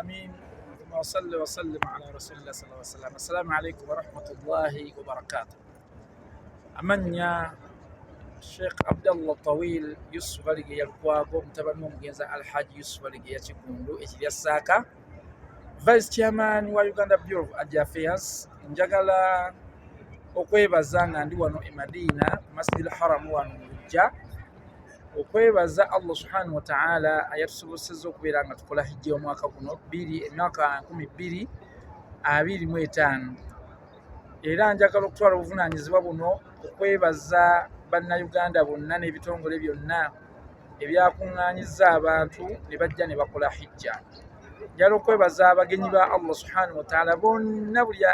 العالمين ثم أصلي وسلم على رسول الله صلى الله عليه وسلم. السلام عليكم ورحمة الله وبركاته. أمنيا الشيخ عبد الله طويل يوسف علي يلقواغو متبنو مجنزة الحاج يوسف علي يتشكوندو إتلي الساكا Vice Chairman wa Uganda Bureau of Affairs. Njagala okwebaza nga ndi wano e Madina Masjid al-Haram wano Lujja, okwebaza Allah subhanahu wa ta'ala ayatusobozesezza okubeera nga tukola hijja omwaka guno emyaka 2025, era njagala okutwala obuvunaanyizibwa buno okwebaza bannayuganda bonna n'ebitongole byonna ebyakuŋŋaanyizza abantu ne bajja ne bakola hijja. Njagala okwebaza abagenyi ba Allah subhanahu wa ta'ala bonna, buli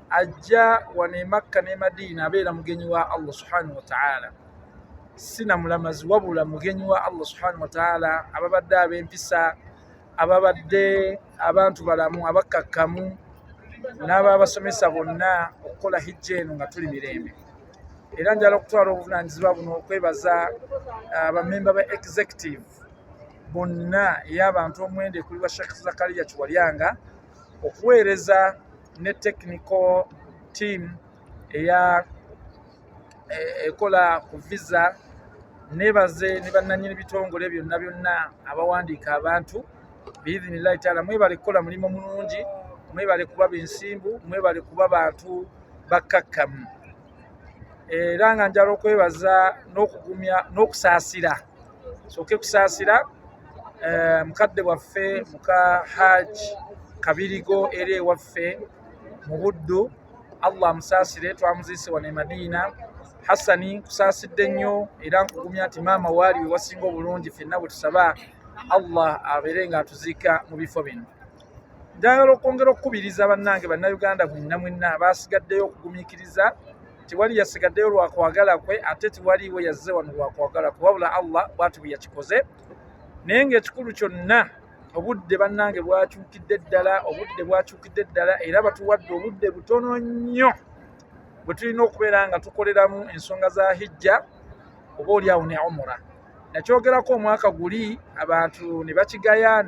ajja wano e Makka ne Madina abeera mugenyi wa Allah subhanahu wa ta'ala, sina mulamazi wabula mugenyi wa Allah subhanahu wa ta'ala. Ababadde ab'empisa, ababadde abantu balamu abakkakkamu, n'ababasomesa bonna okukola hijja eno nga tuli mirembe. Era njala okutwala obuvunaanyizibwa buno okwebaza abamemba ba executive bonna ey'abantu omwende kuli wa Sheikh Zakaria Kiwalyanga, okuweereza ne technical team ekola ku visa, nebaze ne bannannyini bitongole byonna abawandiika abantu biidhinillahi taala. Mwebale kukola mulimu mulungi, mwebale kuba bensimbu, mwebale kuba bantu bakkakkamu. Era nga njala okwebaza n'okugumya n'okusaasira, soke kusaasira mukadde waffe muka Haji Kabirigo era ewaffe mu Buddu. Allah amusaasire, twamuziise wano e Madina. Hassani nkusaasidde nnyo era nkugumya nti maama waali we wasinga obulungi, ffenna bwe tusaba Allah abeere nga atuziika mu bifo bino. Njagala okwongera okukubiriza bannange bannayuganda mwenna abasigaddeyo okugumiikiriza. Tewali yasigaddeyo lwa kwagala kwe, ate tewaliiwe yazze wano lwa kwagala kwe, wabula Allah bw'ati bwe yakikoze. Naye ng'ekikulu kyonna, obudde bannange bwakyukidde ddala, era batuwadde obudde butono nnyo bwe tulina okubeera nga tukoleramu ensonga za hijja oba oliawo ne umura. Nakyogerako omwaka guli abantu ne bakigaya,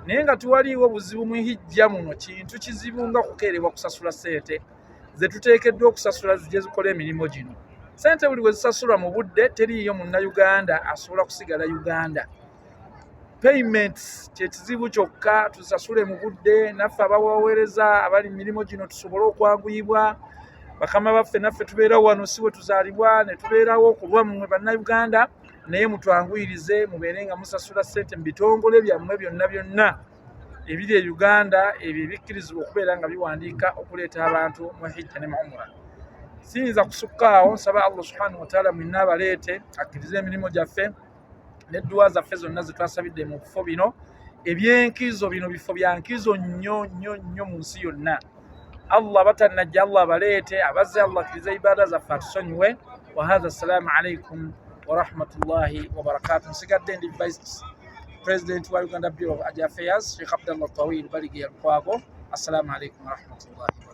naye nga tuwaliiwo buzibu mu hijja muno. Kintu kizibu nga kukeerebwa kusasula ssente ze tuteekeddwa okusasula zijje zikola emirimu gino. Ssente buli bwe zisasulwa mu budde, teriiyo munnayuganda asobola kusigala Uganda. Payments kye kizibu kyokka, tusasule mu budde. Naffe abawaweereza abali mu mirimu gino tusobole okwanguyibwa. Bakama baffe naffe tubeera wano, si we tuzaalibwa, ne tubeerawo ku lwammwe bannayuganda, naye mutwanguyirize mubeere nga musasula ssente mu bitongole byammwe byonna ebiri e Uganda, ebyo ebikkirizibwa okubeera nga biwandiika okuleeta abantu mu hijja ne mu umura. Siyinza kusukkaawo, nsaba Allah subhanahu wa ta'ala mwenna abaleete, akkirize emirimu gyaffe n'edduwa zaffe zonna zetwasabidde mu bifo bino eby'enkizo. Bino bifo bya nkizo nnyo mu nsi yonna. Allah batannajja, Allah abaleete, abazze Allah akkirize ibaada zaffe atusonyiwe. Wa hadha, assalamu alaikum wa rahmatullahi wa barakatuh. Nsigadde ndi Vice President wa Uganda Bureau of Affairs, Sheikh Abdallah Tawil Balige Yalkwago. Assalamu alaikum wa rahmatullahi wa barakatuh.